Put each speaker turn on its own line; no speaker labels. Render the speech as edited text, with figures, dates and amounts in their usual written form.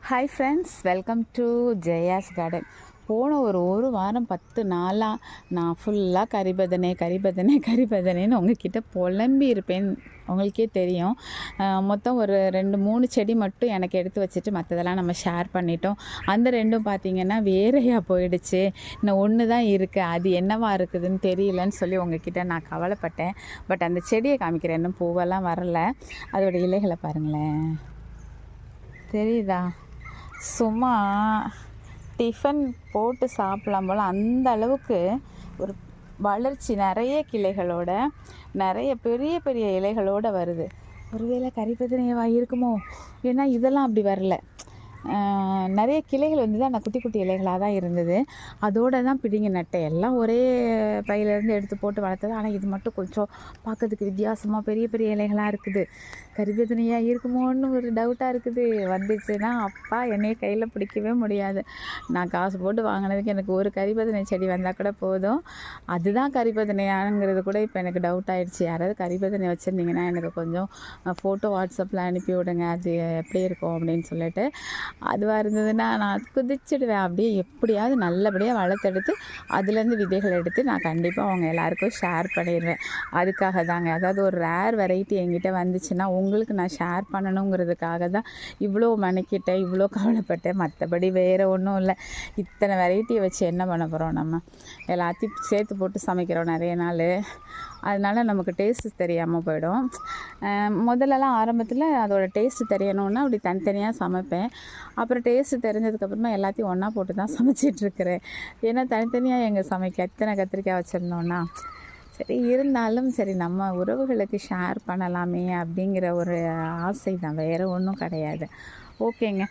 Hi friends, welcome to Jaya's garden. போன ஒரு வாரம் 10 நாளாக நான் ஃபுல்லாக கரிபதனைன்னு உங்ககிட்ட புலம்பி இருப்பேன். உங்களுக்கே தெரியும். மொத்தம் ஒரு 2-3 செடி மட்டும் எனக்கு எடுத்து வச்சுட்டு மற்றதெல்லாம் நம்ம ஷேர் பண்ணிட்டோம். அந்த 2ம் பார்த்திங்கன்னா வேறையாக போயிடுச்சு. இன்னும் ஒன்று தான் இருக்குது, அது என்னவா இருக்குதுன்னு தெரியலன்னு சொல்லி உங்ககிட்ட நான் கவலைப்பட்டேன். பட் அந்த செடியை காமிக்கிறேன், இன்னும் பூவெல்லாம் வரல. அதோட இலைகளை பாருங்களேன், தெரியுதா? சும்மா டிஃபன் போட்டு சாப்பிடலாம் போல் அந்த அளவுக்கு ஒரு வளர்ச்சி, நிறைய கிளைகளோட, நிறைய பெரிய பெரிய இலைகளோடு வருது. ஒருவேளை கரிபதனையவா இருக்குமோ? ஏன்னா இதெல்லாம் அப்படி வரல. நிறைய கிளைகள் வந்து தான் குட்டி குட்டி இலைகளாக தான் இருந்தது. அதோடு தான் பிடுங்கி நட்டேன். எல்லாம் ஒரே பையிலேருந்து எடுத்து போட்டு வளர்த்தது. ஆனால் இது மட்டும் கொஞ்சம் பார்க்கறதுக்கு வித்தியாசமாக பெரிய பெரிய இலைகளாக இருக்குது. கரிபதனையாக இருக்குமோன்னு ஒரு டவுட்டாக இருக்குது. வந்துச்சுன்னா அப்பா என்னைய கையில் பிடிக்கவே முடியாது. நான் காசு போட்டு வாங்கினதுக்கு எனக்கு ஒரு கரிபதனை செடி வந்தால் கூட போதும். அதுதான் கரிபதனையாங்கிறது கூட இப்போ எனக்கு டவுட் ஆகிடுச்சு. யாராவது கரிபதனை வச்சுருந்தீங்கன்னா எனக்கு கொஞ்சம் ஃபோட்டோ வாட்ஸ்அப்பில் அனுப்பி விடுங்க, அது எப்படி இருக்கும் அப்படின்னு சொல்லிட்டு. அதுவாக இருந்ததுன்னா நான் குதிச்சுடுவேன். அப்படியே எப்படியாவது நல்லபடியாக வளர்த்தெடுத்து அதுலேருந்து விதைகள் எடுத்து நான் கண்டிப்பாக அவங்க எல்லாேருக்கும் ஷேர் பண்ணிடுவேன். அதுக்காக தாங்க, அதாவது ஒரு ரேர் வெரைட்டி என்கிட்ட வந்துச்சுன்னா உங்களுக்கு நான் ஷேர் பண்ணணுங்கிறதுக்காக தான் இவ்வளோ மெனக்கிட்டேன், இவ்வளோ கவலைப்பட்டேன். மற்றபடி வேறு ஒன்றும் இல்லை. இத்தனை வெரைட்டியை வச்சு என்ன பண்ண போகிறோம்? நம்ம எல்லாத்தையும் சேர்த்து போட்டு சமைக்கிறோம் நிறைய நாள். அதனால் நமக்கு டேஸ்ட்டு தெரியாமல் போயிடும். முதல்லலாம் ஆரம்பத்தில் அதோடய டேஸ்ட்டு தெரியணுன்னா அப்படி தனித்தனியாக சமைப்பேன். அப்புறம் டேஸ்ட்டு தெரிஞ்சதுக்கப்புறமா எல்லாத்தையும் ஒன்றா போட்டு தான் சமைச்சிட்ருக்கிறேன். ஏன்னா தனித்தனியாக எங்கே சமைக்க, எத்தனை கத்திரிக்காய் வச்சுருந்தோன்னா சரி, இருந்தாலும் சரி நம்ம உறவுகளுக்கு ஷேர் பண்ணலாமே அப்படிங்கிற ஒரு ஆசை தான், வேறு ஒன்றும் கிடையாது. ஓகேங்க,